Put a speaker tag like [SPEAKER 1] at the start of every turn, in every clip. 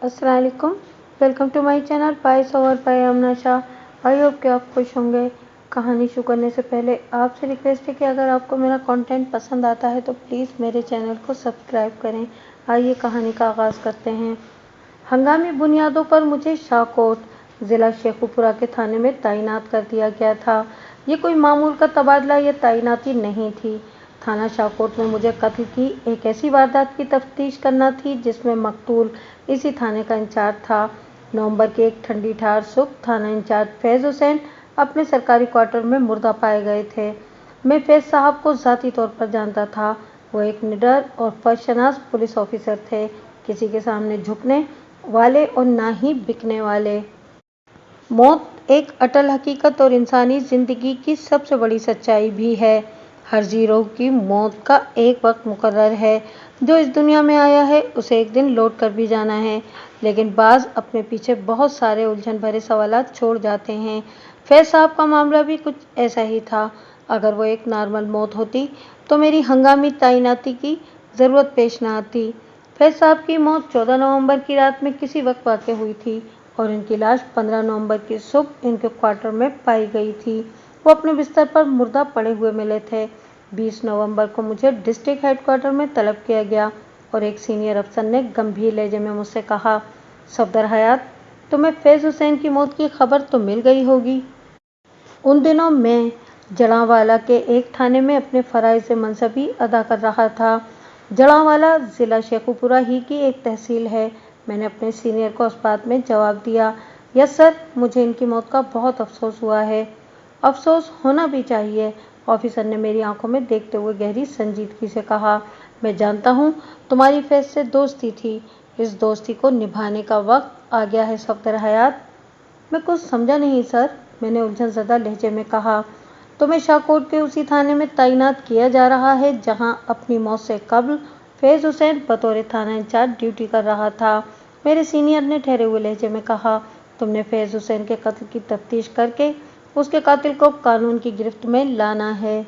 [SPEAKER 1] अस्सलाम वालेकुम। Welcome to my channel pies over by Amna Shah. I hope कि आप खुश होंगे। कहानी शुरू करने से पहले आपसे रिक्वेस्ट है कि अगर आपको मेरा कंटेंट पसंद आता है तो प्लीज़ मेरे चैनल को सब्सक्राइब करें। आइए कहानी का आगाज़ करते हैं। हंगामी बुनियादों पर मुझे शाहकोट ज़िला शेखुपुरा के थाने में तैनात कर दिया गया था। ये कोई मामूल का तबादला या तैनाती नहीं थी। थाना शाहकोट में मुझे कत्ल की एक ऐसी वारदात की तफ्तीश करना थी जिसमें मकतूल इसी थाने का इंचार्ज था। नवंबर की एक ठंडी ठार सुबह थाना इंचार्ज फैज़ हुसैन अपने सरकारी क्वार्टर में मुर्दा पाए गए थे। मैं फैज़ साहब को ज़ाती तौर पर जानता था। वो एक निडर और फर्शनास पुलिस ऑफिसर थे, किसी के सामने झुकने वाले और ना ही बिकने वाले। मौत एक अटल हकीकत और इंसानी ज़िंदगी की सबसे बड़ी सच्चाई भी है। हर जीरो की मौत का एक वक्त मुकर्रर है। जो इस दुनिया में आया है उसे एक दिन लौट कर भी जाना है, लेकिन बाज़ अपने पीछे बहुत सारे उलझन भरे सवालात छोड़ जाते हैं। फैज़ साहब का मामला भी कुछ ऐसा ही था। अगर वो एक नॉर्मल मौत होती तो मेरी हंगामी तैनाती की ज़रूरत पेश न आती। फैज़ साहब की मौत 14 नवंबर की रात में किसी वक्त वाक़ हुई थी और इनकी लाश 15 नवंबर की सुबह इनके क्वार्टर में पाई गई थी। वो अपने बिस्तर पर मुर्दा पड़े हुए मिले थे। 20 नवंबर को मुझे डिस्ट्रिक्ट हेडक्वार्टर में तलब किया गया और एक सीनियर अफसर ने गंभीर लहजे में मुझसे कहा, सफदर हयात, तुम्हें फैज़ हुसैन की मौत की खबर तो मिल गई होगी। उन दिनों मैं जड़ांवाला के एक थाने में अपने फ़राइज़ मनसबी अदा कर रहा था। जड़ांवाला ज़िला शेखुपुरा ही की एक तहसील है। मैंने अपने सीनियर को इस बात में जवाब दिया, यस सर, मुझे इनकी मौत का बहुत अफसोस हुआ है। अफसोस होना भी चाहिए, ऑफिसर ने मेरी आंखों में देखते हुए गहरी संजीदगी से कहा। मैं जानता हूँ तुम्हारी फैज़ से दोस्ती थी, इस दोस्ती को निभाने का वक्त आ गया है सफदर हयात। मैं कुछ समझा नहीं सर, मैंने उलझन ज़दा लहजे में कहा। तुम्हें शाहकोट के उसी थाने में तैनात किया जा रहा है जहां अपनी मौत से कबल फैज़ हुसैन बतौर थाना इंचार्ज ड्यूटी कर रहा था। मेरे सीनियर ने ठहरे हुए लहजे में कहा, तुमने फैज़ हुसैन के कत्ल की तफ्तीश करके उसके कातिल को कानून की गिरफ्त में लाना है।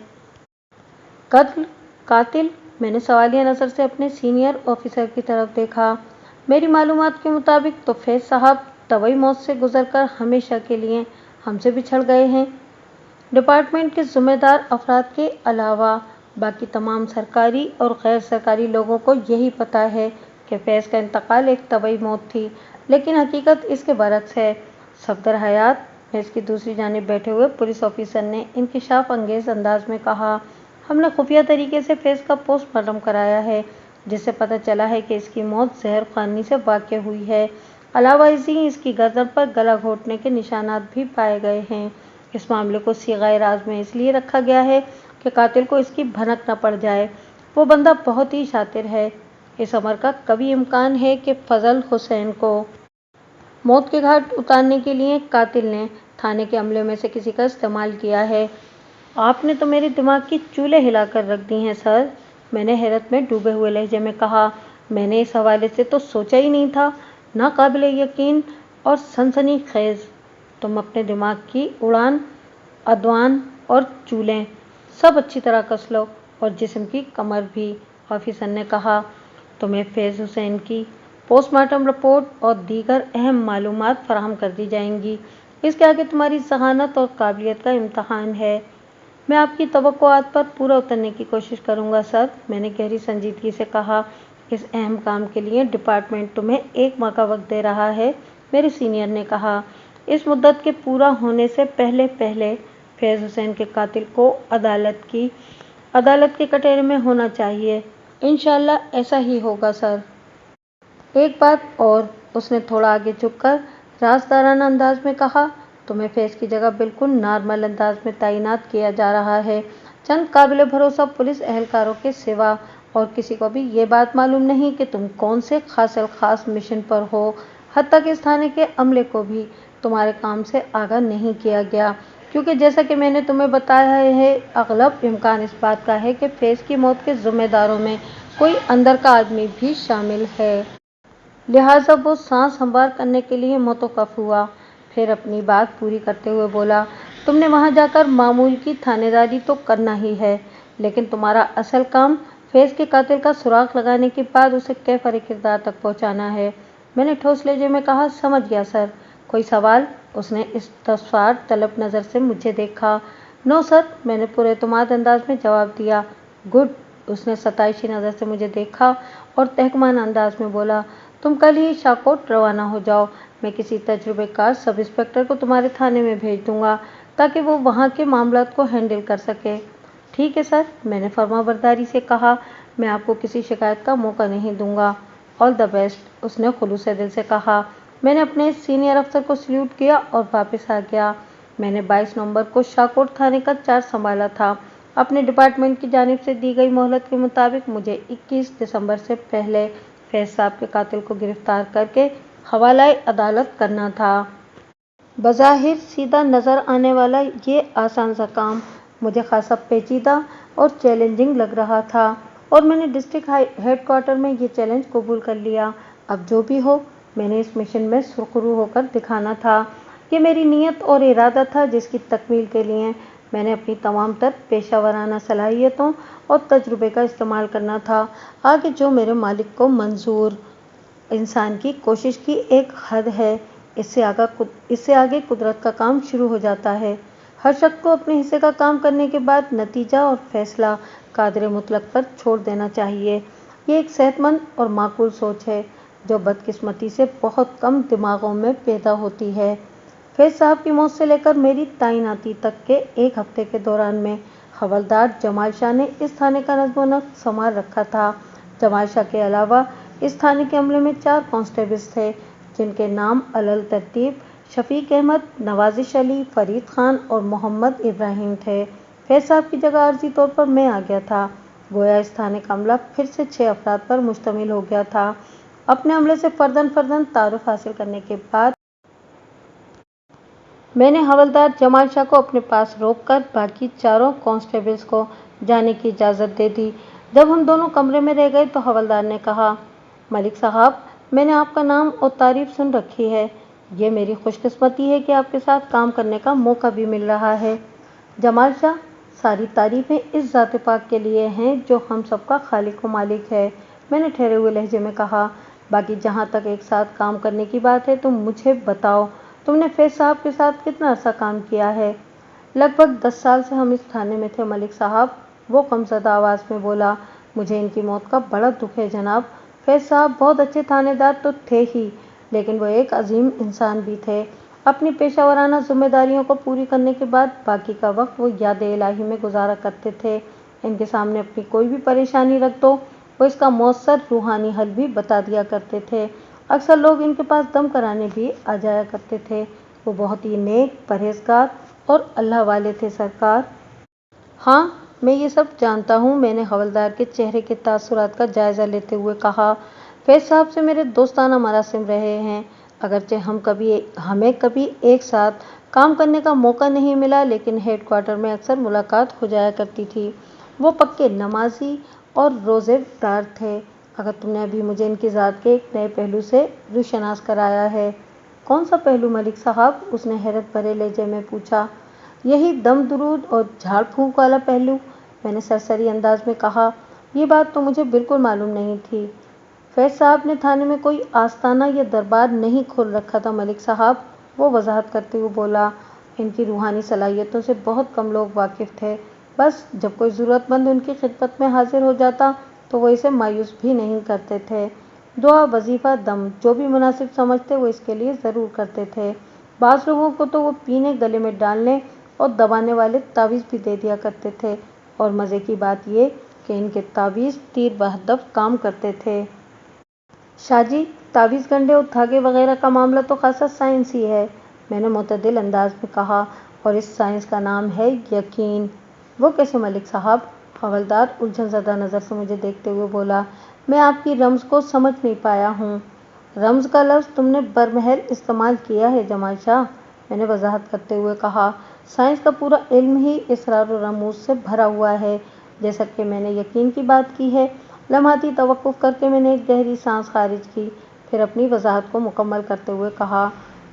[SPEAKER 1] कत्ल, कातिल, मैंने सवालिया नज़र से अपने सीनियर ऑफिसर की तरफ देखा। मेरी मालूमात के मुताबिक तो फैज़ साहब तबई मौत से गुजरकर हमेशा के लिए हमसे बिछड़ गए हैं। डिपार्टमेंट के ज़िम्मेदार अफराद के अलावा बाकी तमाम सरकारी और गैर सरकारी लोगों को यही पता है कि फैज़ का इंतकाल एक तबई मौत थी, लेकिन हकीकत इसके बरक्स है। सफदर हयात, मेज़ की दूसरी जानिब बैठे हुए पुलिस ऑफिसर ने इंकिशाफ अंगेज़ अंदाज में कहा, हमने खुफिया तरीके से फैज़ का पोस्टमार्टम कराया है, जिससे पता चला है कि इसकी मौत जहर खानी से वाक़ हुई है। अलावा इसी इसकी गर्दन पर गला घोंटने के निशानात भी पाए गए हैं। इस मामले को सीगाए राज में इसलिए रखा गया है कि कातिल को इसकी भनक न पड़ जाए। वो बंदा बहुत ही शातिर है। इस अमर का कभी इम्कान है कि फजल हुसैन को मौत के घाट उतारने के लिए कातिल ने थाने के अमले में से किसी का इस्तेमाल किया है। आपने तो मेरे दिमाग की चूल्हे हिलाकर रख दी हैं सर, मैंने हैरत में डूबे हुए लहजे में कहा। मैंने इस हवाले से तो सोचा ही नहीं था। नाकाबिले यकीन और सनसनीखेज। तुम अपने दिमाग की उड़ान, अदवान और चूलें सब अच्छी तरह कस लो और जिस्म की कमर भी, ऑफिसर ने कहा। तुम्हें फैज़ हुसैन की पोस्टमार्टम रिपोर्ट और दीगर अहम मालूमात फराहम कर दी जाएंगी। इसके आगे तुम्हारी जहानत और काबिलियत का इम्तहान है। मैं आपकी तवक्कुआत पर पूरा उतरने की कोशिश करूंगा सर, मैंने गहरी संजीदगी से कहा। इस अहम काम के लिए डिपार्टमेंट तुम्हें 1 माह का वक्त दे रहा है, मेरे सीनियर ने कहा। इस मुद्दत के पूरा होने से पहले पहले फैज़ हुसैन के कातिल को अदालत के कटहरे में होना चाहिए। इंशाअल्लाह ऐसा ही होगा सर। एक बात और, उसने थोड़ा आगे झुककर राज़दाराना अंदाज में कहा, तुम्हें फैज़ की जगह बिल्कुल नॉर्मल अंदाज में तैनात किया जा रहा है। चंद काबिल भरोसा पुलिस एहलकारों के सिवा और किसी को भी ये बात मालूम नहीं कि तुम कौन से खास मिशन पर हो। हत्ता कि इस थाने के अमले को भी तुम्हारे काम से आगाह नहीं किया गया, क्योंकि जैसा कि मैंने तुम्हें बताया है, अगलब इम्कान इस बात का है कि फैज़ की मौत के ज़िम्मेदारों में कोई अंदर का आदमी भी शामिल है। लिहाजा वो सांस हमवार करने के लिए मोतकफ़ हुआ। फिर अपनी बात पूरी करते हुए बोला, तुमने वहाँ जाकर मामूल की थानेदारी तो करना ही है, लेकिन तुम्हारा असल काम फैज़ के कातिल का सुराग लगाने के बाद उसे कैफ़र किरदार तक पहुँचाना है। मैंने ठोस लहजे में कहा, समझ गया सर। कोई सवाल? उसने इस्तफसार तलब नज़र से मुझे देखा। नो सर, मैंने पूरे एतमाद अंदाज में जवाब दिया। गुड। उसने सताइशी नज़र से मुझे देखा और तहकमान अंदाज में बोला, तुम कल ही शाकोट रवाना हो जाओ। मैं किसी तजुर्बेकार सब इंस्पेक्टर को तुम्हारे थाने में भेज दूंगा ताकि वो वहाँ के मामलात को हैंडल कर सके। ठीक है सर, मैंने फर्माबरदारी से कहा। मैं आपको किसी शिकायत का मौका नहीं दूंगा। ऑल द बेस्ट, उसने खुलूस दिल से कहा। मैंने अपने सीनियर अफसर को सल्यूट किया और वापस आ गया। मैंने 22 नवंबर को शाकोट थाने का चार्ज संभाला था। अपने डिपार्टमेंट की जानिब से दी गई मोहलत के मुताबिक मुझे 21 दिसंबर से पहले फैज साहब के कातिल को गिरफ्तार करके हवालाए अदालत करना था। बज़ाहिर सीधा नज़र आने वाला ये आसान सा काम मुझे खासा पेचीदा और चैलेंजिंग लग रहा था और मैंने डिस्ट्रिक्ट हेडक्वार्टर में ये चैलेंज कबूल कर लिया। अब जो भी हो, मैंने इस मिशन में सुरखरू होकर दिखाना था। ये मेरी नीयत और इरादा था जिसकी तकमील के लिए मैंने अपनी तमाम तर पेशावराना सलाहियतों और तजुर्बे का इस्तेमाल करना था। आगे जो मेरे मालिक को मंजूर। इंसान की कोशिश की एक हद है, इससे आगे कुदरत का काम शुरू हो जाता है। हर शख्स को अपने हिस्से का काम करने के बाद नतीजा और फैसला कादर मुतलक पर छोड़ देना चाहिए। ये एक सेहतमंद और माकूल सोच है जो बदकिस्मती से बहुत कम दिमागों में पैदा होती है। फैज साहब की मौत से लेकर मेरी तैनाती तक के एक हफ्ते के दौरान में हवलदार जमाल शाह ने इस थाने का नज़्म-ओ-नस्क संभाल रखा था। जमाल शाह के अलावा इस थाने के अमले में 4 कांस्टेबल्स थे जिनके नाम अलल तरतीब शफीक अहमद, नवाजिश अली, फरीद खान और मोहम्मद इब्राहिम थे। फैज साहब की जगह आर्जी तौर पर मैं आ गया था। गोया इस थाने का अमला फिर से 6 अफराद पर मुश्तमिल हो गया था। अपने अमले से फर्दन तारुफ हासिल करने के बाद मैंने हवलदार जमाल शाह को अपने पास रोककर बाकी 4 कांस्टेबल्स को जाने की इजाज़त दे दी। जब हम दोनों कमरे में रह गए तो हवलदार ने कहा, मलिक साहब, मैंने आपका नाम और तारीफ सुन रखी है। ये मेरी खुशकिस्मती है कि आपके साथ काम करने का मौका भी मिल रहा है। जमाल शाह, सारी तारीफें इस ज़ात पाक के लिए हैं जो हम सबका खालिक व मालिक है, मैंने ठहरे हुए लहजे में कहा। बाकी जहाँ तक एक साथ काम करने की बात है तो मुझे बताओ, तुमने फैज साहब के साथ कितना अर्सा काम किया है? लगभग 10 साल से हम इस थाने में थे मलिक साहब, वो कमज़दा आवाज़ में बोला। मुझे इनकी मौत का बड़ा दुख है जनाब। फैज साहब बहुत अच्छे थानेदार तो थे ही, लेकिन वो एक अजीम इंसान भी थे। अपनी पेशावराना जिम्मेदारियों को पूरी करने के बाद बाकी का वक्त वो याद इलाही में गुजारा करते थे। इनके सामने अपनी कोई भी परेशानी रख दो, वो इसका मौसर रूहानी हल भी बता दिया करते थे। अक्सर लोग इनके पास दम कराने भी आ जाया करते थे। वो बहुत ही नेक, परहेजगार और अल्लाह वाले थे सरकार। हाँ, मैं ये सब जानता हूँ, मैंने हवलदार के चेहरे के तासुरात का जायज़ा लेते हुए कहा। फैज साहब से मेरे दोस्ताना मरासिम रहे हैं, अगरचे हमें कभी एक साथ काम करने का मौका नहीं मिला, लेकिन हेडक्वार्टर में अक्सर मुलाकात हो जाया करती थी। वो पक्के नमाजी और रोज़ेदार थे। अगर तुमने अभी मुझे इनकी ज़ात के एक नए पहलू से रुशनास कराया है। कौन सा पहलू मलिक साहब? उसने हैरत भरे लहजे में पूछा। यही दम दुरूद और झाड़ फूंक वाला पहलू, मैंने सरसरी अंदाज में कहा। ये बात तो मुझे बिल्कुल मालूम नहीं थी। फैज साहब ने थाने में कोई आस्ताना या दरबार नहीं खोल रखा था मलिक साहब, वो वजाहत करते हुए बोला। इनकी रूहानी सलाहियतों से बहुत कम लोग वाकिफ़ थे। बस जब कोई ज़रूरतमंद उनकी खिदमत में हाजिर हो जाता तो वो इसे मायूस भी नहीं करते थे। दुआ, वजीफ़ा, दम जो भी मुनासिब समझते वो इसके लिए ज़रूर करते थे। बाज़ लोगों को तो वो पीने, गले में डालने और दबाने वाले तावीज़ भी दे दिया करते थे, और मज़े की बात ये कि इनके तावीज़ तीर बहदफ काम करते थे। शाहजी, तावीज़, गंढे और धागे वगैरह का मामला तो खासा साइंसी है, मैंने मुतदिल अंदाज में कहा, और इस साइंस का नाम है यकीन। वो कैसे मलिक साहब? हवलदार उलझन ज़दा नज़र से मुझे देखते हुए बोला। मैं आपकी रम्ज़ को समझ नहीं पाया हूँ। रम्ज़ का लफ्ज़ तुमने बरमहल इस्तेमाल किया है जमाल शाह, मैंने वजाहत करते हुए कहा। साइंस का पूरा इल्म ही इसरार और रमूज़ से भरा हुआ है। जैसा कि मैंने यकीन की बात की है, लम्हाती तवक्कुफ़ करके मैंने एक गहरी सांस खारिज की, फिर अपनी वजाहत को मुकम्मल करते हुए कहा।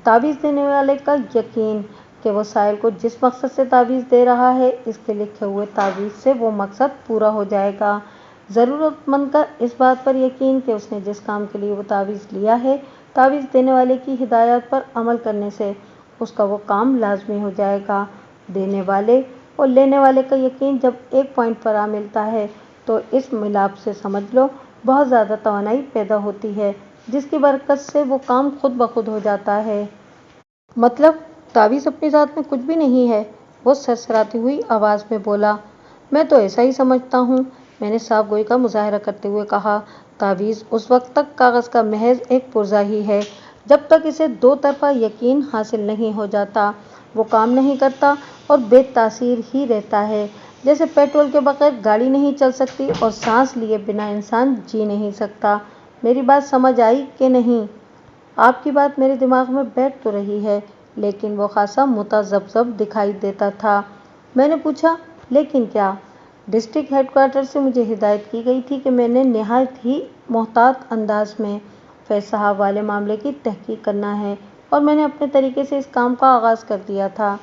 [SPEAKER 1] तावीज़ देने वाले का यकीन कि वो साइल को जिस मकसद से तावीज़ दे रहा है, इसके लिखे हुए तावीज़ से वो मकसद पूरा हो जाएगा। ज़रूरतमंद का इस बात पर यकीन कि उसने जिस काम के लिए वो तावीज़ लिया है, तावीज़ देने वाले की हिदायत पर अमल करने से उसका वो काम लाजमी हो जाएगा। देने वाले और लेने वाले का यकीन जब एक पॉइंट पर आ मिलता है तो इस मिलाप से समझ लो बहुत ज़्यादा तवानाई पैदा होती है, जिसकी बरकत से वो काम खुद ब खुद हो जाता है। मतलब तावीज़ अपनी ज़ात में कुछ भी नहीं है, वो सरसराती हुई आवाज़ में बोला। मैं तो ऐसा ही समझता हूँ, मैंने साफ गोई का मुजाहरा करते हुए कहा। तावीज़ उस वक्त तक कागज़ का महज एक पुर्जा ही है, जब तक इसे दो तरफा यकीन हासिल नहीं हो जाता। वो काम नहीं करता और बेतासीर ही रहता है, जैसे पेट्रोल के बगैर गाड़ी नहीं चल सकती और सांस लिए बिना इंसान जी नहीं सकता। मेरी बात समझ आई कि नहीं? आपकी बात मेरे दिमाग में बैठ तो रही है, लेकिन वो खासा मुतज़ब्ज़ब दिखाई देता था। मैंने पूछा, लेकिन क्या? डिस्ट्रिक्ट हेडक्वार्टर से मुझे हिदायत की गई थी कि मैंने निहायत ही मोहतात अंदाज में फैज़ साहब वाले मामले की तहकीक करना है, और मैंने अपने तरीके से इस काम का आगाज़ कर दिया था।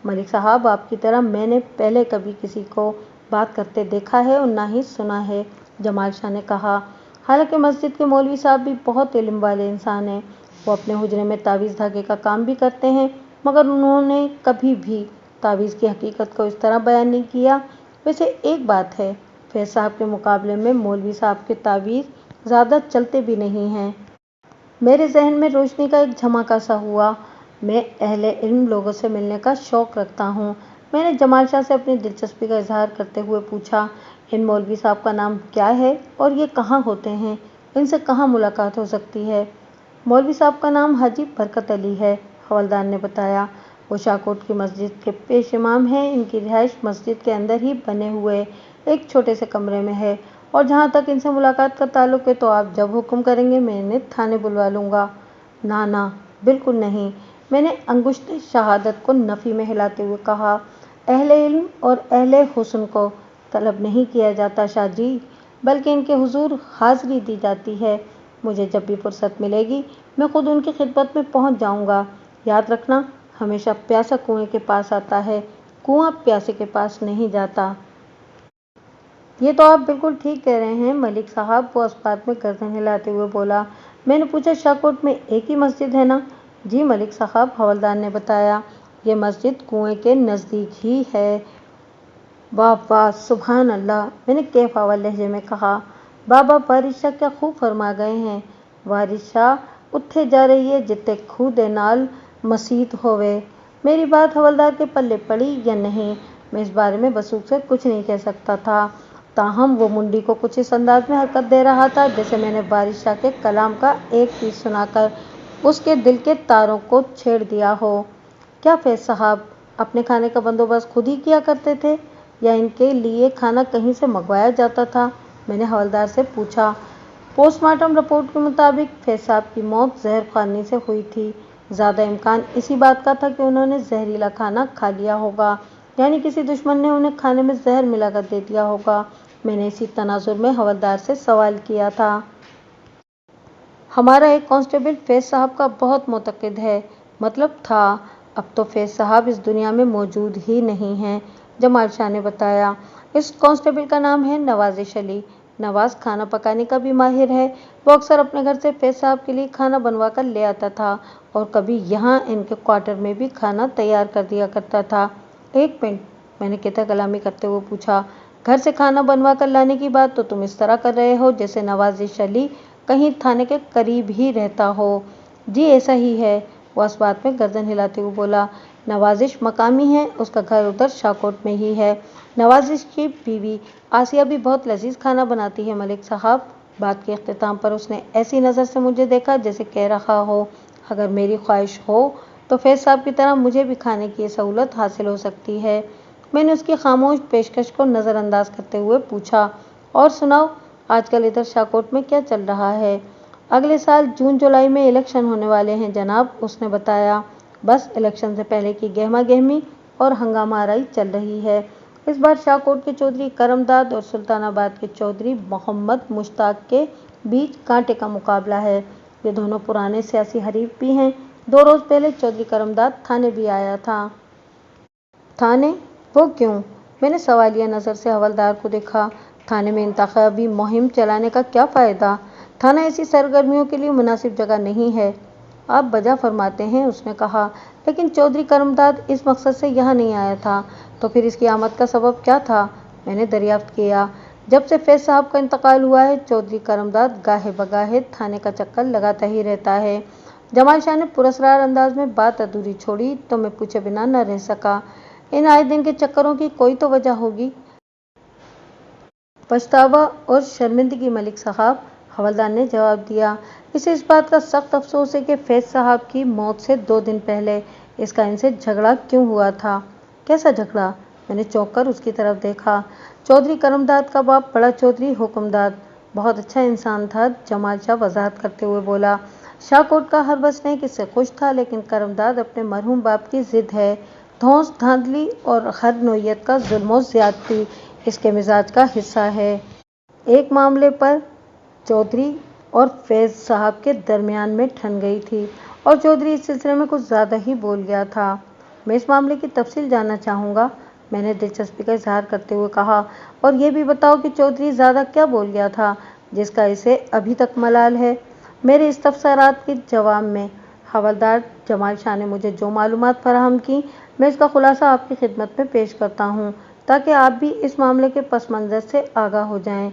[SPEAKER 1] मलिक साहब, आपकी तरह मैंने पहले कभी किसी को बात करते देखा है और ना ही सुना है, जमाल शाह ने कहा। हालांकि मस्जिद के मौलवी साहब भी बहुत इल्म वाले इंसान हैं। वो अपने हुजरे में तावीज़ धागे का काम भी करते हैं, मगर उन्होंने कभी भी तावीज़ की हकीकत को इस तरह बयान नहीं किया। वैसे एक बात है, फैज़ साहब के मुकाबले में मौलवी साहब के तावीज़ ज़्यादा चलते भी नहीं हैं। मेरे जहन में रोशनी का एक झमाका सा हुआ। मैं अहले इल्म लोगों से मिलने का शौक़ रखता हूँ। मैंने जमाल शाह से अपनी दिलचस्पी का इजहार करते हुए पूछा, इन मौलवी साहब का नाम क्या है और ये कहाँ होते हैं? इनसे कहाँ मुलाकात हो सकती है? मौलवी साहब का नाम हाजी बरकत अली है, हवलदार ने बताया। वो शाहकोट की मस्जिद के पेश इमाम हैं। इनकी रिहाइश मस्जिद के अंदर ही बने हुए एक छोटे से कमरे में है, और जहाँ तक इनसे मुलाकात का ताल्लुक है तो आप जब हुक्म करेंगे मैं इन्हें थाने बुलवा लूँगा। ना ना, बिल्कुल नहीं, मैंने अंगुश्त शहादत को नफ़ी में हिलाते हुए कहा। अहले इल्म और अहले हुस्न को तलब नहीं किया जाता शाह जी, बल्कि इनके हुजूर हाज़िरी दी जाती है। मुझे जब भी फुर्सत मिलेगी मैं खुद उनकी खिदमत में पहुंच जाऊंगा। याद रखना, हमेशा प्यासा कुएं के पास आता है, कुआं प्यासे के पास नहीं जाता। ये तो आप बिल्कुल ठीक कह रहे हैं मलिक साहब, वो इस बात में गर्दन हिलाते हुए बोला। मैंने पूछा, शाहकोट में एक ही मस्जिद है ना? जी मलिक साहब, हवलदार ने बताया। ये मस्जिद कुएं के नज़दीक ही है। वाह वाह, सुभान अल्लाह, मैंने कैफावा लहजे में कहा। बाबा वारिस शाह क्या खूब फरमा गए हैं। वारिस शाह उत्थे जा रही है जिते खूह दे नाल मसीत होवे। मेरी बात हवलदार के पल्ले पड़ी या नहीं, मैं इस बारे में बसूख से कुछ नहीं कह सकता था। ताहम वो मुंडी को कुछ इस अंदाज में हरकत दे रहा था जैसे मैंने वारिस शाह के कलाम का एक पीस सुनाकर उसके दिल के तारों को छेड़ दिया हो। क्या फैज़ साहब अपने खाने का बंदोबस्त खुद ही किया करते थे, या इनके लिए खाना कहीं से मंगवाया जाता था? मैंने हवलदार से पूछा। पोस्टमार्टम रिपोर्ट के मुताबिक फैज़ साहब की मौत जहर खाने से हुई थी। ज़्यादा इम्कान इसी बात का था कि उन्होंने जहरीला खाना खा लिया होगा, यानी किसी दुश्मन ने उन्हें खाने में जहर मिलाकर दे दिया होगा। मैंने इसी तनाजुर में हवलदार से सवाल किया था। हमारा एक कांस्टेबल फैज़ साहब का बहुत मुतक़िद है, मतलब था। अब तो फैज़ साहब इस दुनिया में मौजूद ही नहीं हैं, जमाल शाह ने बताया। इस कांस्टेबल का नाम है नवाज़िश अली। नवाज़ खाना पकाने का भी माहिर है। वो अक्सर अपने घर से फैज़ साहब के लिए खाना बनवा कर ले आता था, और कभी यहाँ इनके क्वार्टर में भी खाना तैयार कर दिया करता था। एक मिनट, मैंने किता कलामी करते हुए पूछा, घर से खाना बनवा कर लाने की बात तो तुम इस तरह कर रहे हो जैसे नवाज़िश अली कहीं थाने के करीब ही रहता हो। जी ऐसा ही है, वो इस बात में गर्दन हिलाते हुए बोला। नवाज़िश मकामी है, उसका घर उधर शाहकोट में ही है। नवाज़िश की बीवी आसिया भी बहुत लजीज खाना बनाती है मलिक साहब। बात के अख्तिताम पर उसने ऐसी नज़र से मुझे देखा जैसे कह रहा हो, अगर मेरी ख्वाहिश हो तो फैज़ साहब की तरह मुझे भी खाने की सहूलत हासिल हो सकती है। मैंने उसकी खामोश पेशकश को नज़रअंदाज करते हुए पूछा, और सुनाओ, आजकल इधर शाहकोट में क्या चल रहा है? अगले साल जून जुलाई में इलेक्शन होने वाले हैं जनाब, उसने बताया। बस इलेक्शन से पहले की गहमा गहमी और हंगामाराई चल रही है। इस बार शाहकोट के चौधरी करमदाद और सुल्तानाबाद के चौधरी मोहम्मद मुश्ताक के बीच कांटे का मुकाबला है। ये दोनों पुराने सियासी हरीफ भी हैं। 2 रोज़ पहले चौधरी करमदाद थाने भी आया था। थाने? वो क्यों? मैंने सवालिया नज़र से हवलदार को देखा। थाने में इंतखाबी मुहिम चलाने का क्या फ़ायदा? थाना ऐसी सरगर्मियों के लिए मुनासिब जगह नहीं है। आप वजह फरमाते हैं, उसने कहा। लेकिन चौधरी करमदाद इस मकसद से यहाँ नहीं आया था, तो फिर इसकी आमद का सबब क्या था? मैंने दरियाफ्त किया। जब से फैज साहब का इंतकाल हुआ है, चौधरी करमदाद गाहे बगाहे थाने का चक्कर लगाता ही रहता है। जमाल शाह ने पुरस्कार अंदाज में बात अधूरी छोड़ी तो मैं पूछे बिना न रह सका। इन आए दिन के चक्करों की कोई तो वजह होगी। पछतावा और शर्मिंदगी मलिक साहब, हवलदार ने जवाब दिया। इसे इस बात का सख्त अफसोस है कि फैज साहब की मौत से 2 दिन पहले इसका इनसे झगड़ा क्यों हुआ था। कैसा झगड़ा? मैंने चौंक कर उसकी तरफ देखा। चौधरी करमदाद का बाप बड़ा चौधरी हुक्मदाद बहुत अच्छा इंसान था, जमाल शाह वजाहत करते हुए बोला। शाहकोट का हर बसनीक इससे खुश था, लेकिन करमदाद अपने मरहूम बाप की जिद है। धौंस धांधली और हर नौयत का जुल्म और ज्यादती इसके मिजाज का हिस्सा है। एक मामले पर चौधरी और फैज साहब के दरमियान में ठन गई थी और चौधरी इस सिलसिले में कुछ ज़्यादा ही बोल गया था। मैं इस मामले की तफसील जानना चाहूँगा, मैंने दिलचस्पी का इजहार करते हुए कहा। और ये भी बताओ कि चौधरी ज़्यादा क्या बोल गया था जिसका इसे अभी तक मलाल है। मेरे इस्तफसारात के जवाब में हवलदार जमाल शाह ने मुझे जो मालूमात फराहम की, मैं इसका खुलासा आपकी खिदमत में पेश करता हूँ, ताकि आप भी इस मामले के पस मंज़र से आगाह हो जाएं।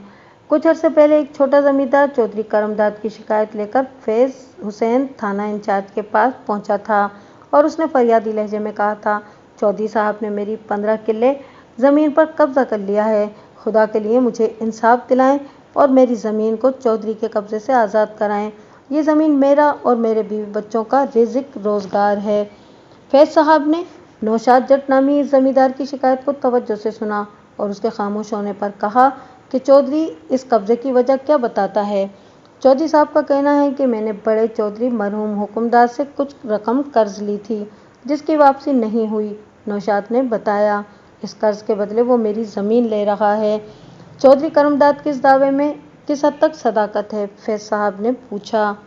[SPEAKER 1] कुछ अर्से पहले एक छोटा जमींदार चौधरी करमदाद की शिकायत लेकर फैज हुसैन थाना इंचार्ज के पास पहुंचा था और उसने फरियादी लहजे में कहा था, चौधरी साहब ने मेरी 15 किले ज़मीन पर कब्जा कर लिया है। खुदा के लिए मुझे इंसाफ दिलाएं और मेरी ज़मीन को चौधरी के कब्जे से आज़ाद कराएं। ये ज़मीन मेरा और मेरे बीवी बच्चों का रिज़्क रोज़गार है। फैज साहब ने नौशाद जट नामी इस जमींदार की शिकायत को तवज्जो से सुना और उसके खामोश होने पर कहा कि चौधरी इस कब्जे की वजह क्या बताता है। चौधरी साहब का कहना है कि मैंने बड़े चौधरी मरहूम हुक्मदार से कुछ रकम कर्ज ली थी जिसकी वापसी नहीं हुई। नौशाद ने बताया, इस कर्ज के बदले वो मेरी ज़मीन ले रहा है। चौधरी करमदाद के इस दावे में किस हद तक सदाकत है? फैज साहब ने पूछा।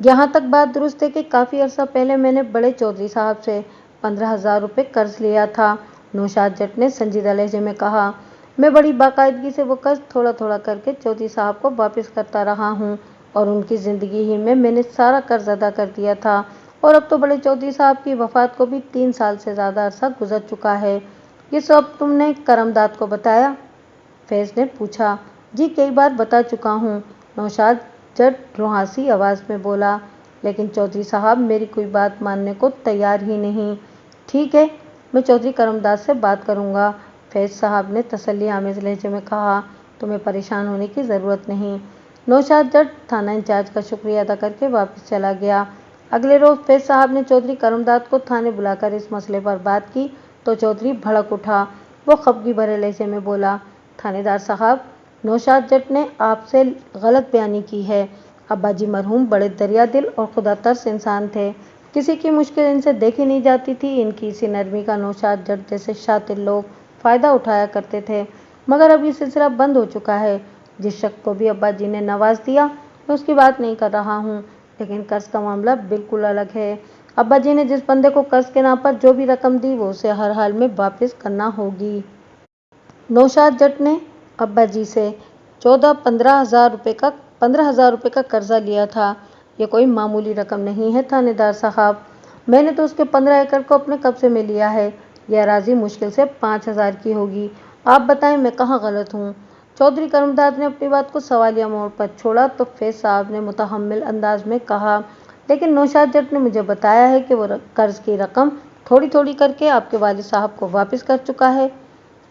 [SPEAKER 1] यहाँ तक बात दुरुस्त है कि काफ़ी अर्सा पहले मैंने बड़े चौधरी साहब से 15,000 रुपये कर्ज लिया था। नौशाद जट ने संजीदा लहजे में कहा। मैं बड़ी बाकायदगी से वो कर्ज थोड़ा थोड़ा करके चौधरी साहब को वापस करता रहा हूँ और उनकी ज़िंदगी ही में मैंने सारा कर्ज अदा कर दिया था और अब तो बड़े चौधरी साहब की वफ़ात को भी 3 साल से ज़्यादा अरसा गुजर चुका है। ये सब तुमने करमदाद को बताया? फैज ने पूछा। जी, कई बार बता चुका हूँ, नौशाद जट रुहासी आवाज़ में बोला, लेकिन चौधरी साहब मेरी कोई बात मानने को तैयार ही नहीं। ठीक है, मैं चौधरी करमदाद से बात करूँगा, फैज साहब ने तसल्ली आमेज़ लहजे में कहा। तुम्हें परेशान होने की ज़रूरत नहीं। नौशाद जट थाना इंचार्ज का शुक्रिया अदा करके वापस चला गया। अगले रोज़ फैज साहब ने चौधरी करमदाद को थाने बुलाकर इस मसले पर बात की तो चौधरी भड़क उठा। वो खफगी भरे लहजे में बोला, थानेदार साहब, नौशाद जट ने आपसे गलत बयानी की है। अब्बाजी मरहूम बड़े दरिया दिल और खुदा तरस इंसान थे। किसी की मुश्किल इनसे देखी नहीं जाती थी। इनकी इसी नरमी का नौशाद जट जैसे शातिर लोग फ़ायदा उठाया करते थे, मगर अब ये सिलसिला बंद हो चुका है। जिस शख्स को भी अब्बाजी ने नवाज दिया, मैं उसकी बात नहीं कर रहा हूँ, लेकिन कर्ज का मामला बिल्कुल अलग है। अब्बाजी ने जिस बंदे को कर्ज के नाम पर जो भी रकम दी, वो उसे हर हाल में वापस करना होगी। नौशाद जट ने अब्बाजी से 15,000 रुपये का कर्जा लिया था। ये कोई मामूली रकम नहीं है थानेदार साहब। मैंने तो उसके 15 एकड़ को अपने कब्जे में लिया है। यह अराज़ी मुश्किल से 5,000 की होगी। आप बताएं, मैं कहाँ गलत हूँ? चौधरी करमदाद ने अपनी बात को सवालिया मोड़ पर छोड़ा तो फैज साहब ने मुतहम्मिल अंदाज में कहा, लेकिन नौशाद जट ने मुझे बताया है कि वो कर्ज की रकम थोड़ी थोड़ी करके आपके वालिद साहब को वापस कर चुका है।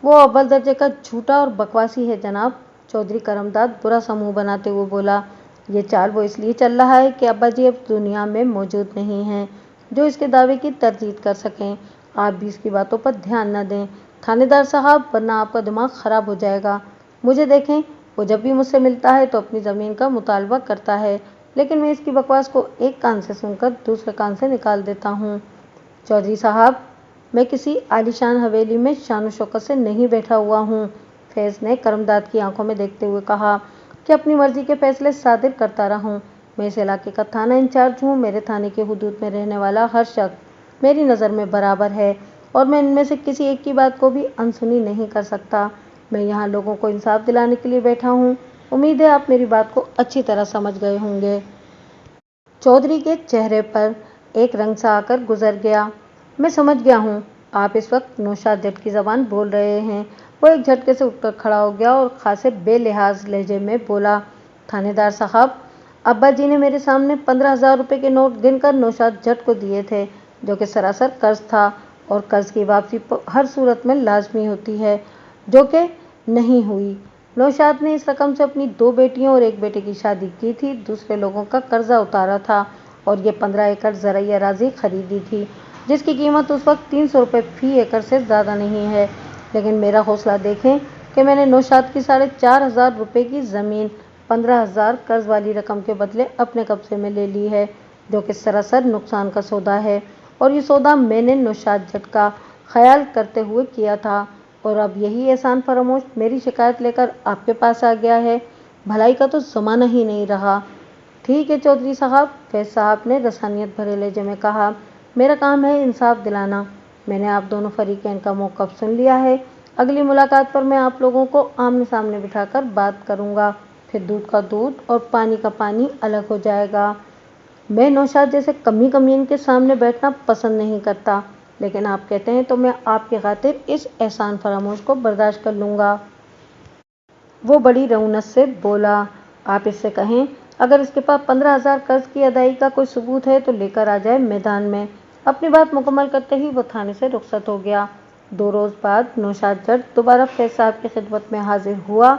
[SPEAKER 1] वो अव्वल दर्जे का झूठा और बकवासी है जनाब, चौधरी करमदाद बुरा सा मुँह बनाते हुए बोला। ये चाल वो इसलिए चल रहा है कि अब्बाजी अब दुनिया में मौजूद नहीं हैं जो इसके दावे की तरदीद कर सकें। आप भी इसकी बातों पर ध्यान न दें थानेदार साहब, वरना आपका दिमाग ख़राब हो जाएगा। मुझे देखें, वो जब भी मुझसे मिलता है तो अपनी ज़मीन का मुतालबा करता है, लेकिन मैं इसकी बकवास को एक कान से सुनकर दूसरे कान से निकाल देता हूँ। चौधरी साहब, मैं किसी आलीशान हवेली में शान शौकत से नहीं बैठा हुआ हूँ, फैज ने करमदाद की आंखों में देखते हुए कहा, कि अपनी मर्जी के फैसले सादिर करता रहूँ। मैं इस इलाके का थाना इंचार्ज हूँ। मेरे थाने की हुदूद में रहने वाला हर शख्स मेरी नज़र में बराबर है और मैं इनमें से किसी एक की बात को भी अनसुनी नहीं कर सकता। मैं यहाँ लोगों को इंसाफ दिलाने के लिए बैठा हूँ। उम्मीद है आप मेरी बात को अच्छी तरह समझ गए होंगे। चौधरी के चेहरे पर एक रंग सा आकर गुजर गया। मैं समझ गया हूँ, आप इस वक्त नौशाद जट की ज़बान बोल रहे हैं। वो एक झटके से उठकर खड़ा हो गया और खासे बेलिहाज लहजे में बोला, थानेदार साहब, अब्बा जी ने मेरे सामने 15,000 रुपये के नोट गिनकर नौशाद जट को दिए थे, जो कि सरासर कर्ज था और कर्ज की वापसी हर सूरत में लाजमी होती है, जो कि नहीं हुई। नौशाद ने इस रकम से अपनी 2 बेटियों और 1 बेटे की शादी की थी, दूसरे लोगों का कर्जा उतारा था और ये 15 एकड़ ज़राई अराजी खरीदी थी, जिसकी कीमत उस वक्त 300 रुपये फी एकड़ से ज़्यादा नहीं है। लेकिन मेरा हौसला देखें कि मैंने नौशाद की 4,500 रुपये की ज़मीन 15,000 कर्ज वाली रकम के बदले अपने कब्जे में ले ली है, जो कि सरासर नुकसान का सौदा है। और ये सौदा मैंने नौशाद जट का ख्याल करते हुए किया था और अब यही एहसान फरामोश मेरी शिकायत लेकर आपके पास आ गया है। भलाई का तो ज़माना ही नहीं रहा। ठीक है चौधरी साहब, फैज साहब ने रसानियत भरे लहजे में कहा, मेरा काम है इंसाफ दिलाना। मैंने आप दोनों फरीकैन का मौक़िफ़ सुन लिया है। अगली मुलाकात पर मैं आप लोगों को आमने सामने बिठाकर बात करूंगा, फिर दूध का दूध और पानी का पानी अलग हो जाएगा। मैं नौशाद जैसे कमी कमीन के सामने बैठना पसंद नहीं करता, लेकिन आप कहते हैं तो मैं आपकी खातिर इस एहसान फरामोश को बर्दाश्त कर लूँगा। वो बड़ी रऊनक से बोला, आप इससे कहें अगर इसके पास 15,000 कर्ज की अदायगी का कोई सबूत है तो लेकर आ जाए मैदान में। अपनी बात मुकम्मल करते ही वो थाने से रुखसत हो गया। 2 रोज़ बाद नौशाद जट दोबारा फैज साहब की खिदमत में हाजिर हुआ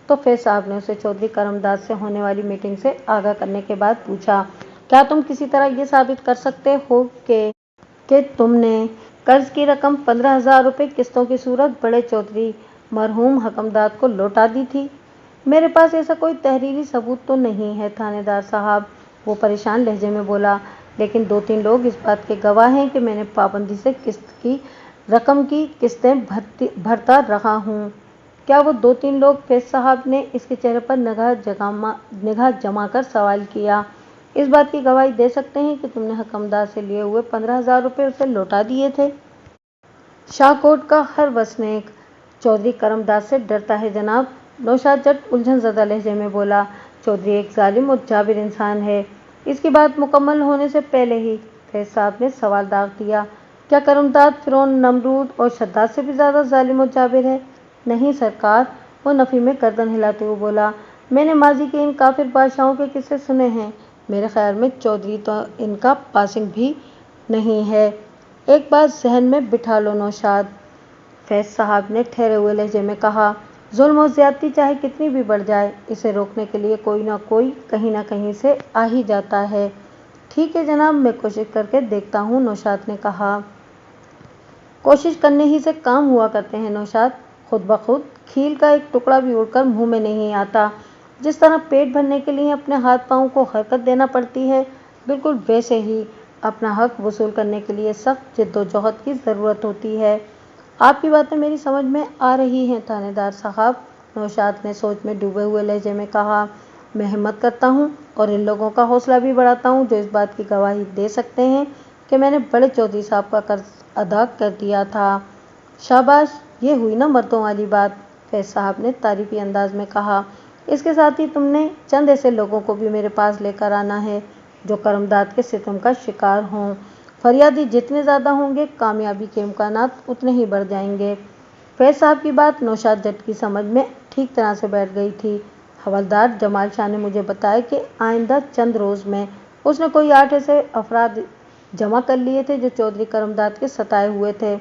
[SPEAKER 1] तो फैज साहब ने उसे चौधरी करमदाद से होने वाली मीटिंग से आगाह करने के बाद पूछा, क्या तुम किसी तरह ये साबित कर सकते हो कि तुमने कर्ज की रकम 15,000 रुपये किस्तों की सूरत बड़े चौधरी मरहूम हकमदाद को लौटा दी थी? मेरे पास ऐसा कोई तहरीरी सबूत तो नहीं है थानेदार साहब, वो परेशान लहजे में बोला, लेकिन 2-3 लोग इस बात के गवाह हैं कि मैंने पाबंदी से किस्त की रकम की किस्तें भरता रहा हूँ। क्या वो 2-3 लोग? फैज साहब ने इसके चेहरे पर निगाह जमा कर सवाल किया। इस बात की गवाही दे सकते हैं कि तुमने हकमदार से लिए हुए 15,000 रुपये उसे लौटा दिए थे? शाहकोट का हर वसनीक चौधरी करमदाद से डरता है जनाब, नौशाद जट उलझन ज़दा लहजे में बोला। चौधरी एक जालिम और जाबिर इंसान है। इसकी बात मुकम्मल होने से पहले ही फैज साहब ने सवाल दाग दिया, क्या करमदाद फिरौन, नमरूद और शद्दाद से भी ज़्यादा जालिम और जाबिर है? नहीं सरकार, वो नफ़ी में गर्दन हिलाते हुए बोला, मैंने माजी के इन काफिर बादशाहों के किस्से सुने हैं। मेरे ख्याल में चौधरी तो इनका पासिंग भी नहीं है। एक बात जहन में बिठा लो नौशाद, फैज साहब ने ठहरे हुए लहजे में कहा, जुल्म और ज़्यादती चाहे कितनी भी बढ़ जाए, इसे रोकने के लिए कोई ना कोई कहीं ना कहीं से आ ही जाता है। ठीक है जनाब, मैं कोशिश करके देखता हूँ, नौशाद ने कहा। कोशिश करने ही से काम हुआ करते हैं नौशाद, खुद ब खुद खील का एक टुकड़ा भी उड़कर मुंह में नहीं आता। जिस तरह पेट भरने के लिए अपने हाथ पाँव को हरकत देना पड़ती है, बिल्कुल वैसे ही अपना हक वसूल करने के लिए सख्त जिद्दोजहद की ज़रूरत होती है। आपकी बातें मेरी समझ में आ रही हैं थानेदार साहब, नौशाद ने सोच में डूबे हुए लहजे में कहा। मैं हिम्मत करता हूँ और इन लोगों का हौसला भी बढ़ाता हूँ जो इस बात की गवाही दे सकते हैं कि मैंने बड़े चौधरी साहब का कर्ज अदा कर दिया था। शाबाश, ये हुई ना मर्दों वाली बात, फैज साहब ने तारीफी अंदाज में कहा। इसके साथ ही तुमने चंद ऐसे लोगों को भी मेरे पास लेकर आना है जो करमदाद के सितम का शिकार हों। फरियादी जितने ज़्यादा होंगे, कामयाबी के इम्कानात उतने ही बढ़ जाएंगे। फैज साहब की बात नौशाद जट की समझ में ठीक तरह से बैठ गई थी। हवलदार जमाल शाह ने मुझे बताया कि आइंदा चंद रोज़ में उसने कोई 8 ऐसे अफराद जमा कर लिए थे जो चौधरी करमदाद के सताए हुए थे।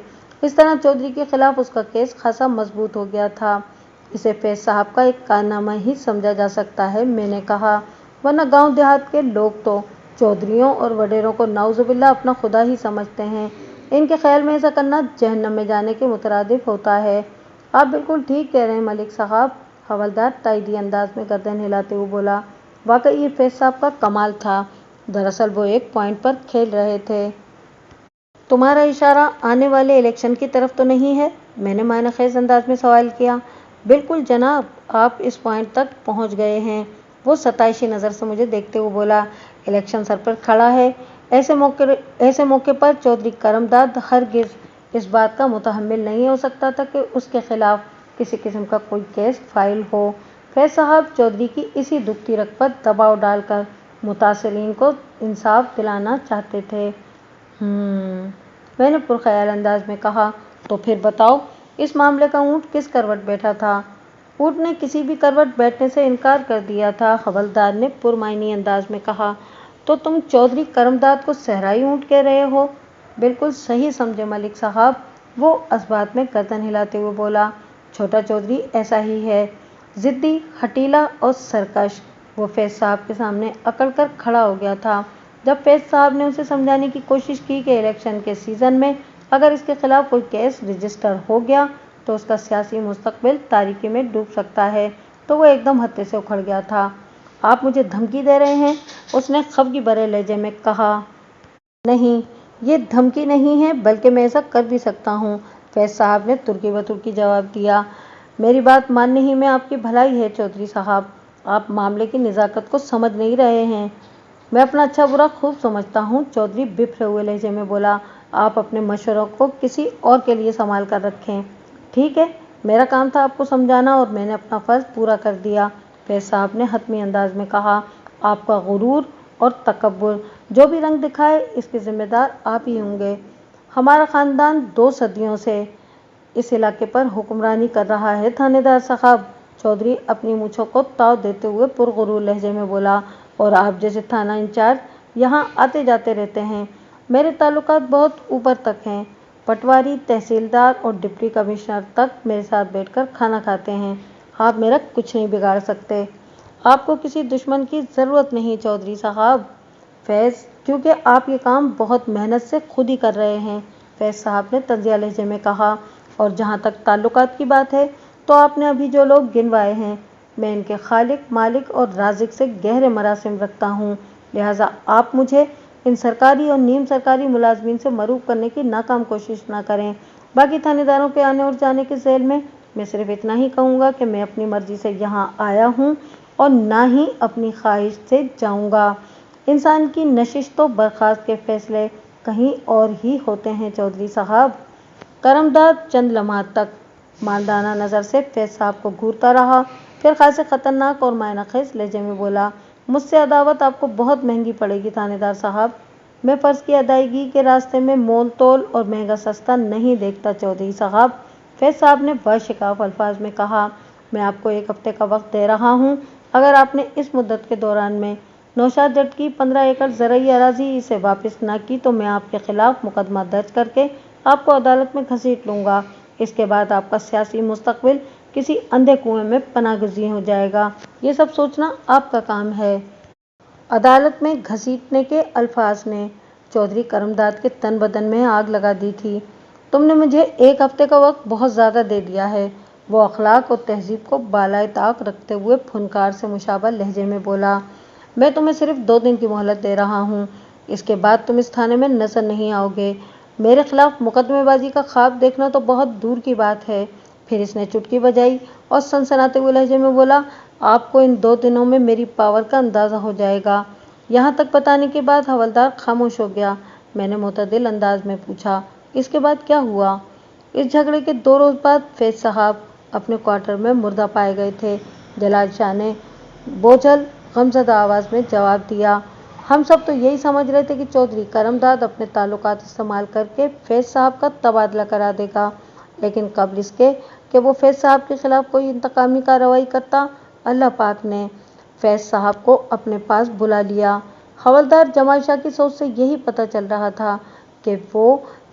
[SPEAKER 1] इस तरह चौधरी के खिलाफ उसका केस खासा मजबूत हो गया था। इसे फैज साहब का एक कारनामा ही समझा जा सकता है, मैंने कहा, वरना गांव देहात के लोग तो चौधरियों और वडेरों को नाउजुबिल्लाह अपना खुदा ही समझते हैं। इनके ख्याल में ऐसा करना जहन्नम में जाने के मुतरादिफ होता है। आप बिल्कुल ठीक कह रहे हैं मलिक साहब, हवलदार ताइदी अंदाज में गर्दन हिलाते हुए बोला। वाकई ये फैज साहब का कमाल था। दरअसल वो एक पॉइंट पर खेल रहे थे। तुम्हारा इशारा आने वाले इलेक्शन की तरफ तो नहीं है? मैंने मायने खेज अंदाज में सवाल किया। बिल्कुल जनाब, आप इस पॉइंट तक पहुंच गए हैं, वो सताइशी नज़र से मुझे देखते हुए बोला। इलेक्शन सर पर खड़ा है, ऐसे मौके पर चौधरी करमदाद हरगिज़ इस बात का मुतहम्मिल नहीं हो सकता था कि उसके खिलाफ किसी किस्म का कोई केस फाइल हो। फैज साहब चौधरी की इसी दुखती रग पर दबाव डालकर मुतासिरीन को इंसाफ दिलाना चाहते थे। मैंने पुरख्याल अंदाज में कहा, तो फिर बताओ, इस मामले का ऊँट किस करवट बैठा था? ऊँट ने किसी भी करवट बैठने से इनकार कर दिया था। हवलदार ने पुरमाइनी अंदाज में कहा, तो तुम चौधरी करमदाद को सहराई ऊँट कह रहे हो? बिल्कुल सही समझे मलिक साहब, वो असबात में गर्दन हिलाते हुए बोला। छोटा चौधरी ऐसा ही है, जिद्दी, हटीला और सरकश। वो फैज साहब के सामने अकड़ कर खड़ा हो गया था। जब फैज साहब ने उसे समझाने की कोशिश की कि इलेक्शन के सीज़न में अगर इसके खिलाफ कोई केस रजिस्टर हो गया तो उसका सियासी मुस्तकबिल तारीकी में डूब सकता है, तो वो एकदम हत्थे से उखड़ गया था। आप मुझे धमकी दे रहे हैं? उसने खफगी भरे लहजे में कहा। नहीं, ये धमकी नहीं है, बल्कि मैं ऐसा कर भी सकता हूँ, फैज साहब ने तुर्की ब तुर्की जवाब दिया। मेरी बात मानने ही में आपकी भलाई है चौधरी साहब, आप मामले की निज़ाकत को समझ नहीं रहे हैं। मैं अपना अच्छा बुरा खूब समझता हूँ, चौधरी बिफरे हुए लहजे में बोला। आप अपने मशवरों को किसी और के लिए संभाल कर रखें। ठीक है, मेरा काम था आपको समझाना और मैंने अपना फ़र्ज़ पूरा कर दिया, फैज साहब ने हतमी अंदाज में कहा। आपका गुरूर और तकब्बुर जो भी रंग दिखाए, इसके ज़िम्मेदार आप ही होंगे। हमारा ख़ानदान 2 सदियों से इस इलाके पर हुक्मरानी कर रहा है थानेदार साहब, चौधरी अपनी मूँछों को ताव देते हुए पुरगुरूर लहजे में बोला, और आप जैसे थाना इंचार्ज यहाँ आते जाते रहते हैं। मेरे ताल्लुकात बहुत ऊपर तक हैं, पटवारी, तहसीलदार और डिप्टी कमिश्नर तक मेरे साथ बैठकर खाना खाते हैं। आप मेरा कुछ नहीं बिगाड़ सकते। आपको किसी दुश्मन की ज़रूरत नहीं चौधरी साहब। फैज़, क्योंकि आप ये काम बहुत मेहनत से खुद ही कर रहे हैं, फैज़ साहब ने तंजिया लहजे में कहा। और जहाँ तक ताल्लुकात की बात है, तो आपने अभी जो लोग गिनवाए हैं, मैं इनके खालिक, मालिक और राज़िक से गहरे मरासिम रखता हूँ, लिहाजा आप मुझे इन सरकारी और नीम सरकारी मुलाजमीन से मरूब करने की नाकाम कोशिश ना करें। बाकी थानेदारों के आने और जाने के ज़ैल में मैं सिर्फ इतना ही कहूँगा कि मैं अपनी मर्ज़ी से यहाँ आया हूँ और ना ही अपनी ख्वाहिश से जाऊँगा। इंसान की नशिश तो बर्खास्त के फ़ैसले कहीं और ही होते हैं चौधरी साहब। करमदाद चंद लम्हात तक मालदाना नज़र से फैज साहब को घूरता रहा, फिर खासे ख़तरनाक और मायनाखेज़ लहजे में बोला। मुझसे अदावत आपको बहुत महंगी पड़ेगी थानेदार साहब। मैं फ़र्ज़ की अदायगी के रास्ते में मोल तोल और महंगा सस्ता नहीं देखता चौधरी साहब, फैज साहब ने बाशिकाफ अल्फाज में कहा। मैं आपको 1 हफ्ते का वक्त दे रहा हूँ। अगर आपने इस मुद्दत के दौरान में नौशाद जट की 15 एकड़ ज़रई अराज़ी इसे वापस न की तो मैं आपके खिलाफ मुकदमा दर्ज करके आपको अदालत में घसीट लूँगा। इसके बाद आपका सियासी मुस्तकबिल किसी अंधे कुएं में पनाहगज़ी हो जाएगा। ये सब सोचना आपका काम है। अदालत में घसीटने के अल्फाज ने चौधरी करमदाद के तन बदन में आग लगा दी थी। तुमने मुझे 1 हफ्ते का वक्त बहुत ज़्यादा दे दिया है, वो अखलाक और तहजीब को बालाए ताक रखते हुए फुनकार से मुशाबह लहजे में बोला। मैं तुम्हें सिर्फ 2 दिन की मोहलत दे रहा हूँ, इसके बाद तुम इस थाने में नजर नहीं आओगे। मेरे खिलाफ मुकदमेबाजी का ख्वाब देखना तो बहुत दूर की बात है। फिर इसने चुटकी बजाई और सनसनाते हुए लहजे में बोला, आपको इन 2 दिनों में मेरी पावर का अंदाज़ा हो जाएगा। यहाँ तक बताने के बाद हवलदार खामोश हो गया। मैंने मुतदिल अंदाज में पूछा, इसके बाद क्या हुआ? इस झगड़े के 2 रोज़ बाद फैज साहब अपने क्वार्टर में मुर्दा पाए गए थे, जलाल शाह ने बोझल गमज़दा आवाज़ में जवाब दिया। हम सब तो यही समझ रहे थे कि चौधरी करमदाद अपने ताल्लुकात इस्तेमाल करके फैज साहब का तबादला करा देगा, लेकिन कबल इसके कि वो फैज साहब के खिलाफ कोई इंतकामी कार्रवाई करता, अल्लाह पाक ने फैज साहब को अपने पास बुला लिया। हवलदार जमाल शाह की सोच से यही पता चल रहा था कि वो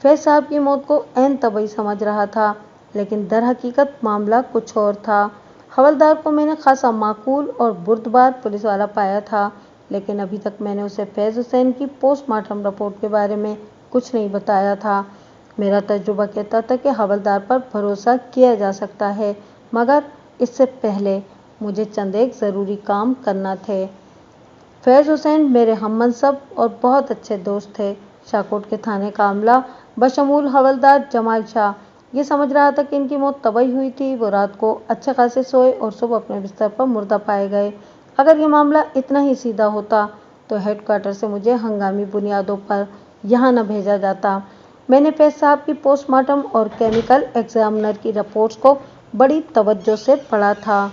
[SPEAKER 1] फैज साहब की मौत को ऐन तबई समझ रहा था, लेकिन दर हकीकत मामला कुछ और था। हवलदार को मैंने खासा माकूल और बुर्दबार पुलिस वाला पाया था, लेकिन अभी तक मैंने उसे फैज़ हुसैन की पोस्टमार्टम रिपोर्ट के बारे में कुछ नहीं बताया था। मेरा तजुर्बा कहता था कि हवलदार पर भरोसा किया जा सकता है, मगर इससे पहले मुझे चंद एक ज़रूरी काम करना थे। फैज़ हुसैन मेरे हममनसब और बहुत अच्छे दोस्त थे। शाहकोट के थाने का अमला बशमूल हवलदार जमाल शाह ये समझ रहा था कि इनकी मौत तबई हुई थी। वो रात को अच्छे खासे सोए और सुबह अपने बिस्तर पर मुर्दा पाए गए। अगर ये मामला इतना ही सीधा होता तो हेडक्वार्टर से मुझे हंगामी बुनियादों पर यहाँ न भेजा जाता। मैंने फैज साहब की पोस्टमार्टम और केमिकल एग्जामिनर की रिपोर्ट्स को बड़ी तवज्जो से पढ़ा था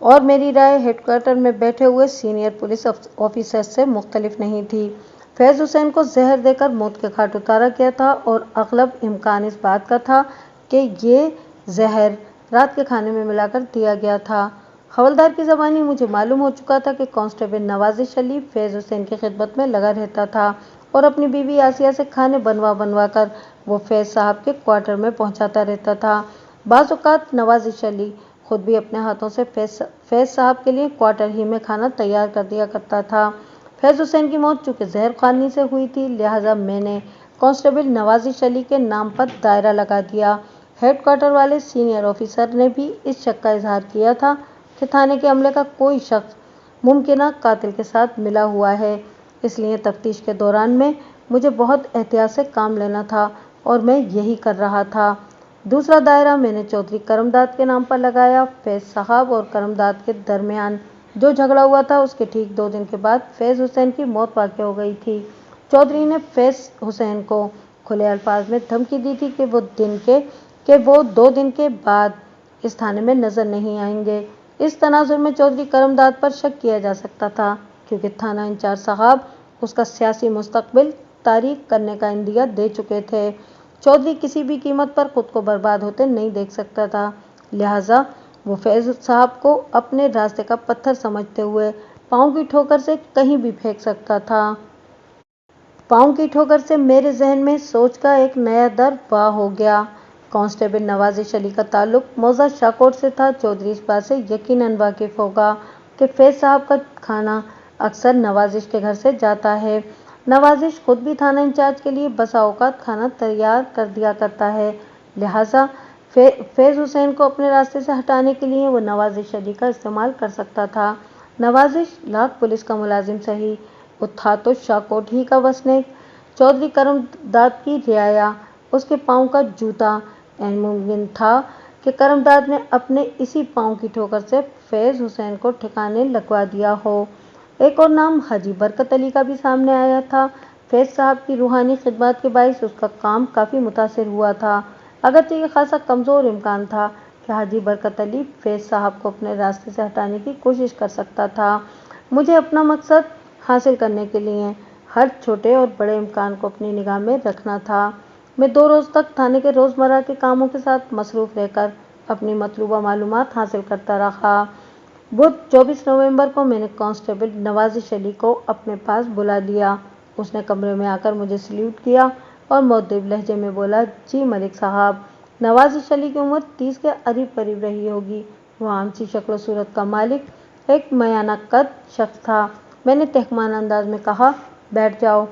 [SPEAKER 1] और मेरी राय हेडक्वार्टर में बैठे हुए सीनियर पुलिस ऑफिसर से मुख्तलिफ नहीं थी। फैज़ हुसैन को जहर देकर मौत के घाट उतारा गया था और अगलब इम्कान इस बात का था कि ये जहर रात के खाने में मिलाकर दिया गया था। हवलदार की ज़बानी मुझे मालूम हो चुका था कि कांस्टेबल नवाजिश अली फैज़ हुसैन की खिदमत में लगा रहता था और अपनी बीवी आसिया से खाने बनवा कर वो फैज़ साहब के क्वार्टर में पहुंचाता रहता था। बाज़ औक़ात नवाजिश अली खुद भी अपने हाथों से फैज़ साहब के लिए क्वार्टर ही में खाना तैयार कर दिया करता था। फैज़ हुसैन की मौत चूँकि जहर खानी से हुई थी, लिहाजा मैंने कांस्टेबल नवाजिश अली के नाम पर दायरा लगा दिया। हेडक्वार्टर वाले सीनियर ऑफिसर ने भी इस शक का इजहार किया था कि थाने के अमले का कोई शख्स मुमकिना कातिल के साथ मिला हुआ है, इसलिए तफ्तीश के दौरान में मुझे बहुत एहतियात से काम लेना था और मैं यही कर रहा था। दूसरा दायरा मैंने चौधरी करमदाद के नाम पर लगाया। फैज़ साहब और करमदाद के दरमियान जो झगड़ा हुआ था उसके ठीक 2 दिन के बाद फैज़ हुसैन की मौत वाक़ हो गई थी। चौधरी ने फैज़ हुसैन को खुले अल्फाज में धमकी दी थी कि वो 2 दिन के बाद इस थाने में नज़र नहीं आएंगे। इस तनाजुर में चौधरी करमदाद पर शक किया जा सकता था क्योंकि थाना इंचार्ज साहब उसका सियासी मुस्तकबिल तारीक करने का इंदिया दे चुके थे। चौधरी किसी भी कीमत पर खुद को बर्बाद होते नहीं देख सकता था, लिहाजा वो फैज़ साहब को अपने रास्ते का पत्थर समझते हुए पाँव की ठोकर से कहीं भी फेंक सकता था। पाँव की ठोकर से मेरे जहन में सोच का एक नया दर वाह हो गया। कांस्टेबल नवाजिश अली का ताल्लुक मौजा शाकोट से था। चौधरी इस बात से यकीनन वाकिफ होगा कि फैज़ साहब का खाना अक्सर नवाजिश के घर से जाता है। नवाजिश खुद भी थाना इंचार्ज के लिए बसा औकात खाना तैयार कर दिया करता है, लिहाजा फैज़ हुसैन को अपने रास्ते से हटाने के लिए वो नवाजिश अली का इस्तेमाल कर सकता था। नवाजिश लाख पुलिस का मुलाजिम सही, वो था तो शाकोट ही का वसनीक। चौधरी करमदाद की रियाया उसके पाँव का जूता। मुमकिन था कि करमदाद ने अपने इसी पाँव की ठोकर से फैज़ हुसैन को ठिकाने लगवा दिया हो। एक और नाम हाजी बरकत अली का भी सामने आया था। फैज़ साहब की रूहानी खिदमत के बाइस उसका काम काफ़ी मुतासिर हुआ था। अगरचे ये खासा कमज़ोर इम्कान था कि हाजी बरकत अली फैज़ साहब को अपने रास्ते से हटाने की कोशिश कर सकता था। मुझे अपना मकसद हासिल करने के लिए हर छोटे और बड़े इम्कान को अपनी निगाह में रखना था। मैं 2 रोज़ तक थाने के रोज़मर्रा के कामों के साथ मसरूफ़ रहकर अपनी मतलूबा मालूमात हासिल करता रहा। बुध 24 नवंबर को मैंने कांस्टेबल नवाजिश अली को अपने पास बुला लिया। उसने कमरे में आकर मुझे सल्यूट किया और मुअद्दिब लहजे में बोला, जी मलिक साहब। नवाजिश अली की उम्र 30 के करीब रही होगी। वह आम सी शक्ल सूरत का मालिक एक मयाना कद शख्स था। मैंने तहमाना अंदाज में कहा, बैठ जाओ।